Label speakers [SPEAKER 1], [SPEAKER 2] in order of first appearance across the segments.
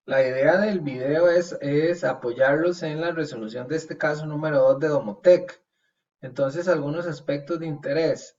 [SPEAKER 1] La idea del video es apoyarlos en la resolución de este caso número 2 de Domotec. Entonces, algunos aspectos de interés.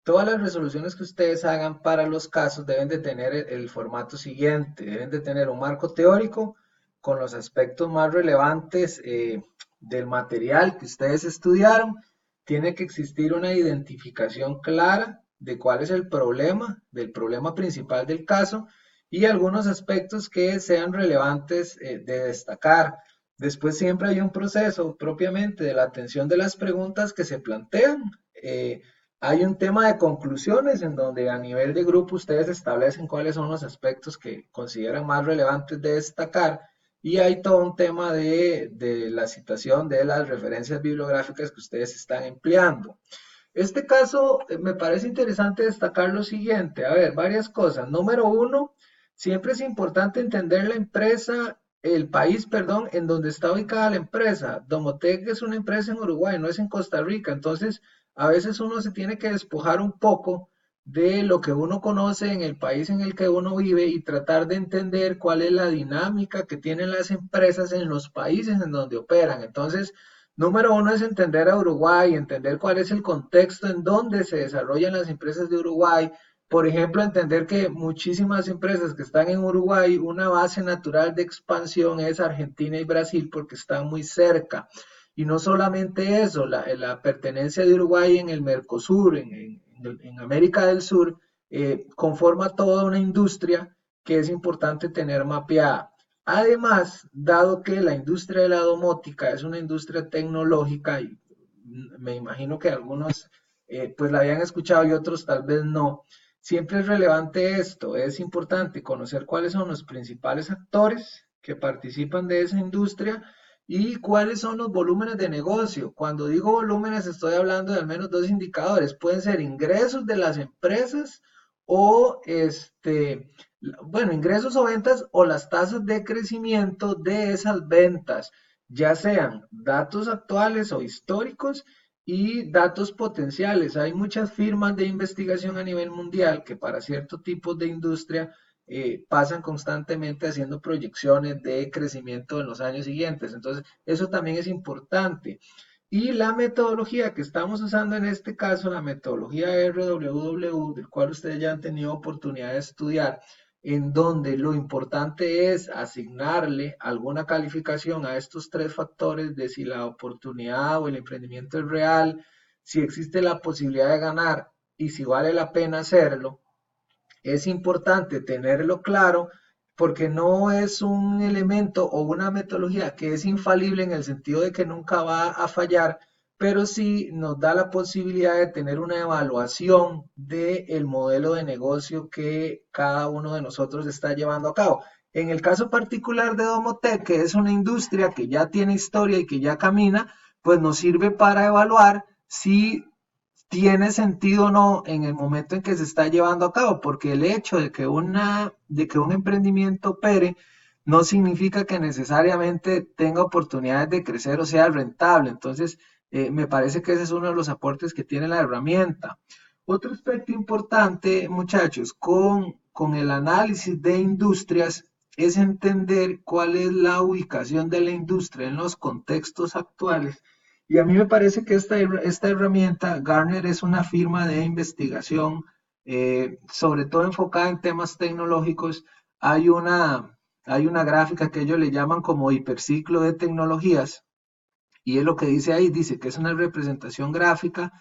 [SPEAKER 1] Todas las resoluciones que ustedes hagan para los casos deben de tener el formato siguiente. Deben de tener un marco teórico con los aspectos más relevantes del material que ustedes estudiaron. Tiene que existir una identificación clara de cuál es el problema, del problema principal del caso y algunos aspectos que sean relevantes de destacar. Después siempre hay un proceso propiamente de la atención de las preguntas que se plantean. Hay un tema de conclusiones en donde a nivel de grupo ustedes establecen cuáles son los aspectos que consideran más relevantes de destacar y hay todo un tema de la citación de las referencias bibliográficas que ustedes están empleando. Este caso me parece interesante destacar lo siguiente, a ver, varias cosas. Número uno, siempre es importante entender la empresa, el país, perdón, en donde está ubicada la empresa. Domotec es una empresa en Uruguay, no es en Costa Rica, entonces a veces uno se tiene que despojar un poco de lo que uno conoce en el país en el que uno vive y tratar de entender cuál es la dinámica que tienen las empresas en los países en donde operan. Entonces, número uno es entender a Uruguay, entender cuál es el contexto en donde se desarrollan las empresas de Uruguay. Por ejemplo, entender que muchísimas empresas que están en Uruguay, una base natural de expansión es Argentina y Brasil porque están muy cerca. Y no solamente eso, la pertenencia de Uruguay en el Mercosur, en América del Sur, conforma toda una industria que es importante tener mapeada. Además, dado que la industria de la domótica es una industria tecnológica, y me imagino que algunos pues la habían escuchado y otros tal vez no, siempre es relevante esto, es importante conocer cuáles son los principales actores que participan de esa industria y cuáles son los volúmenes de negocio. Cuando digo volúmenes estoy hablando de al menos dos indicadores, pueden ser ingresos de las empresas o bueno, ingresos o ventas o las tasas de crecimiento de esas ventas, ya sean datos actuales o históricos y datos potenciales. Hay muchas firmas de investigación a nivel mundial que para ciertos tipos de industria pasan constantemente haciendo proyecciones de crecimiento en los años siguientes. Entonces, eso también es importante. Y la metodología que estamos usando en este caso, la metodología RWW, del cual ustedes ya han tenido oportunidad de estudiar, en donde lo importante es asignarle alguna calificación a estos tres factores de si la oportunidad o el emprendimiento es real, si existe la posibilidad de ganar y si vale la pena hacerlo. Es importante tenerlo claro porque no es un elemento o una metodología que es infalible en el sentido de que nunca va a fallar, pero sí nos da la posibilidad de tener una evaluación del modelo de negocio que cada uno de nosotros está llevando a cabo. En el caso particular de Domotec, que es una industria que ya tiene historia y que ya camina, pues nos sirve para evaluar si tiene sentido o no en el momento en que se está llevando a cabo, porque el hecho de que un emprendimiento opere no significa que necesariamente tenga oportunidades de crecer o sea rentable. Entonces, me parece que ese es uno de los aportes que tiene la herramienta. Otro aspecto importante, muchachos, con el análisis de industrias es entender cuál es la ubicación de la industria en los contextos actuales y a mí me parece que esta herramienta, Gartner es una firma de investigación, sobre todo enfocada en temas tecnológicos. Hay hay una gráfica que ellos le llaman como hiperciclo de tecnologías, y es lo que dice ahí, dice que es una representación gráfica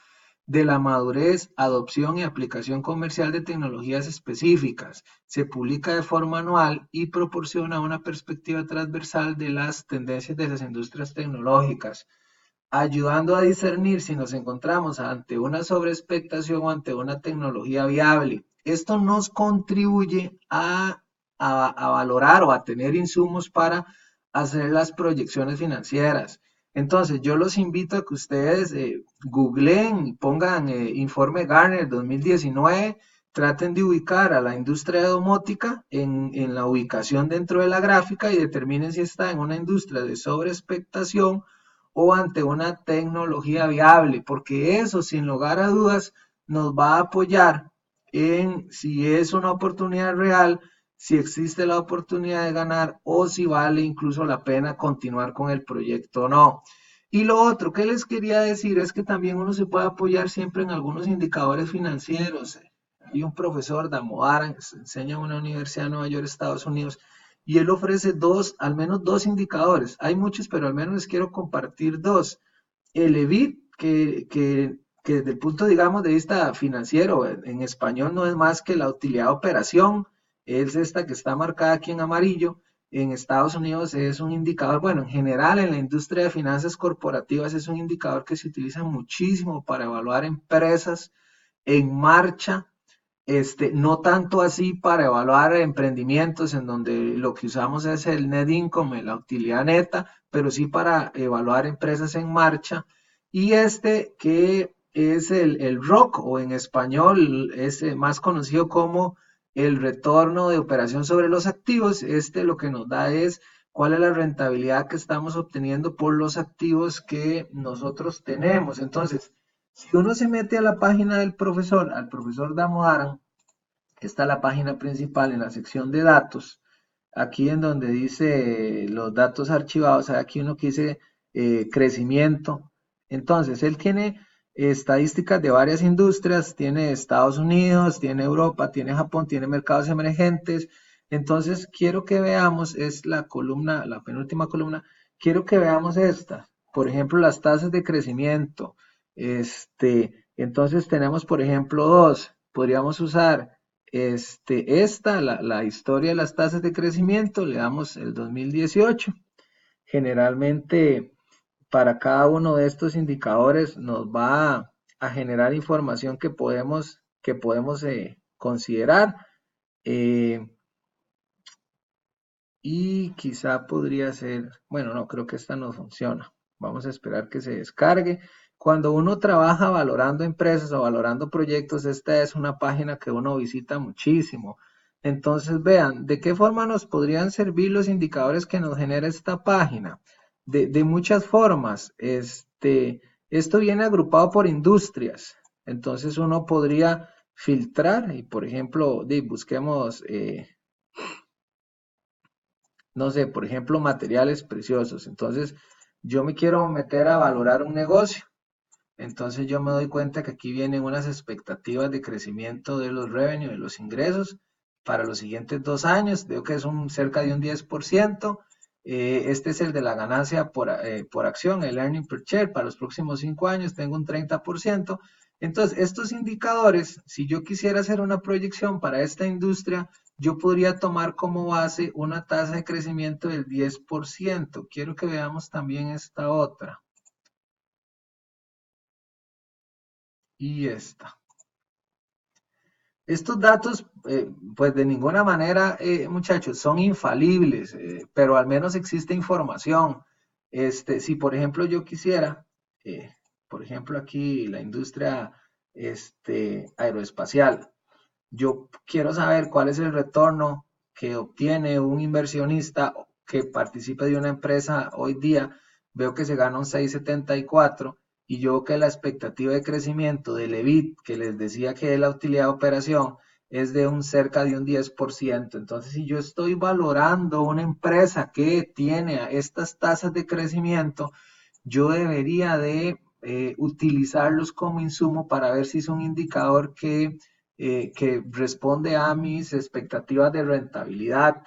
[SPEAKER 1] de la madurez, adopción y aplicación comercial de tecnologías específicas. Se publica de forma anual y proporciona una perspectiva transversal de las tendencias de las industrias tecnológicas ayudando a discernir si nos encontramos ante una sobreexpectación o ante una tecnología viable. Esto nos contribuye a valorar o a tener insumos para hacer las proyecciones financieras. Entonces, yo los invito a que ustedes googleen y pongan informe Gartner 2019, traten de ubicar a la industria de domótica en la ubicación dentro de la gráfica y determinen si está en una industria de sobreexpectación o ante una tecnología viable, porque eso sin lugar a dudas nos va a apoyar en si es una oportunidad real si existe la oportunidad de ganar o si vale incluso la pena continuar con el proyecto o no. Y lo otro que les quería decir es que también uno se puede apoyar siempre en algunos indicadores financieros. Hay un profesor, Damodaran, que enseña en una universidad de Nueva York, Estados Unidos, y él ofrece al menos dos indicadores. Hay muchos, pero al menos les quiero compartir dos. El EBIT, que desde el punto, digamos, de vista financiero, en español no es más que la utilidad de operación, es esta que está marcada aquí en amarillo. En Estados Unidos es un indicador, bueno, en general en la industria de finanzas corporativas es un indicador que se utiliza muchísimo para evaluar empresas en marcha, no tanto así para evaluar emprendimientos en donde lo que usamos es el net income, la utilidad neta, pero sí para evaluar empresas en marcha. Y que es el ROC, o en español es más conocido como el retorno de operación sobre los activos. Lo que nos da es cuál es la rentabilidad que estamos obteniendo por los activos que nosotros tenemos. Entonces, si uno se mete a la página del profesor, al profesor Damodaran, que está la página principal en la sección de datos, aquí en donde dice los datos archivados, hay aquí uno que dice crecimiento. Entonces, él tiene estadísticas de varias industrias, tiene Estados Unidos, tiene Europa, tiene Japón, tiene mercados emergentes. Entonces, quiero que veamos, es la columna, la penúltima columna, quiero que veamos esta. Por ejemplo, las tasas de crecimiento. Entonces tenemos, por ejemplo, dos. Podríamos usar la historia de las tasas de crecimiento, le damos el 2018. Generalmente, para cada uno de estos indicadores nos va a generar información que podemos considerar. eh, y quizá podría ser, bueno, no, creo que esta no funciona. Vamos a esperar que se descargue. Cuando uno trabaja valorando empresas o valorando proyectos, esta es una página que uno visita muchísimo. Entonces, vean, ¿de qué forma nos podrían servir los indicadores que nos genera esta página? De muchas formas. Esto viene agrupado por industrias. Entonces, uno podría filtrar y, por ejemplo, busquemos no sé, por ejemplo, materiales preciosos. Entonces, yo me quiero meter a valorar un negocio. Entonces, yo me doy cuenta que aquí vienen unas expectativas de crecimiento de los revenues, de los ingresos para los siguientes 2 años. Veo que es cerca de un 10%. Este es el de la ganancia por acción, el earning per share. Para los próximos 5 años tengo un 30%. Entonces, estos indicadores, si yo quisiera hacer una proyección para esta industria, yo podría tomar como base una tasa de crecimiento del 10%. Quiero que veamos también esta otra y esta. Estos datos, pues de ninguna manera, muchachos, son infalibles, pero al menos existe información. Si por ejemplo yo quisiera, eh, por ejemplo aquí la industria aeroespacial, yo quiero saber cuál es el retorno que obtiene un inversionista que participe de una empresa hoy día. Veo que se gana un 6,74 y yo veo que la expectativa de crecimiento del EBIT, que les decía que es la utilidad de operación, es de cerca de un 10%. Entonces, si yo estoy valorando una empresa que tiene estas tasas de crecimiento, yo debería de utilizarlos como insumo para ver si es un indicador que responde a mis expectativas de rentabilidad.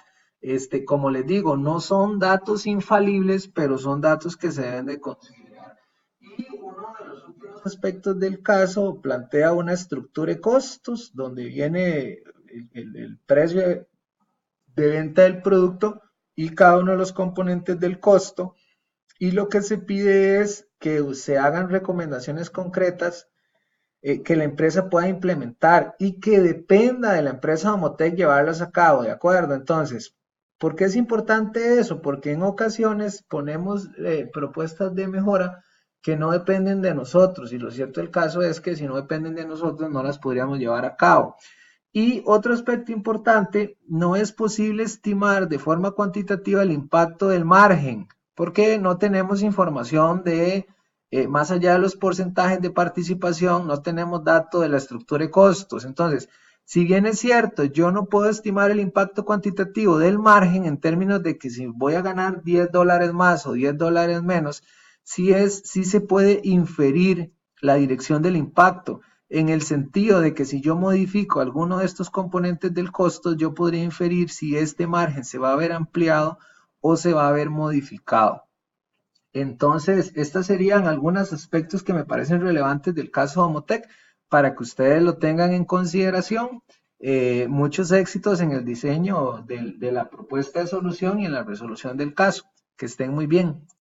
[SPEAKER 1] Como les digo, no son datos infalibles, pero son datos que se deben de considerar. Y uno de los últimos aspectos del caso plantea una estructura de costos, donde viene el precio de venta del producto y cada uno de los componentes del costo. Y lo que se pide es que se hagan recomendaciones concretas que la empresa pueda implementar y que dependa de la empresa Domotech llevarlas a cabo, ¿de acuerdo? Entonces, ¿por qué es importante eso? Porque en ocasiones ponemos propuestas de mejora que no dependen de nosotros y lo cierto del caso es que si no dependen de nosotros no las podríamos llevar a cabo. Y otro aspecto importante, no es posible estimar de forma cuantitativa el impacto del margen, porque no tenemos información más allá de los porcentajes de participación, no tenemos datos de la estructura de costos. Entonces, Si bien es cierto, yo no puedo estimar el impacto cuantitativo del margen en términos de que si voy a ganar $10 más o $10 menos, sí se puede inferir la dirección del impacto, en el sentido de que si yo modifico alguno de estos componentes del costo, yo podría inferir si este margen se va a ver ampliado o se va a ver modificado. Entonces, estos serían algunos aspectos que me parecen relevantes del caso Domotech para que ustedes lo tengan en consideración. Muchos éxitos en el diseño de la propuesta de solución y en la resolución del caso. Que estén muy bien.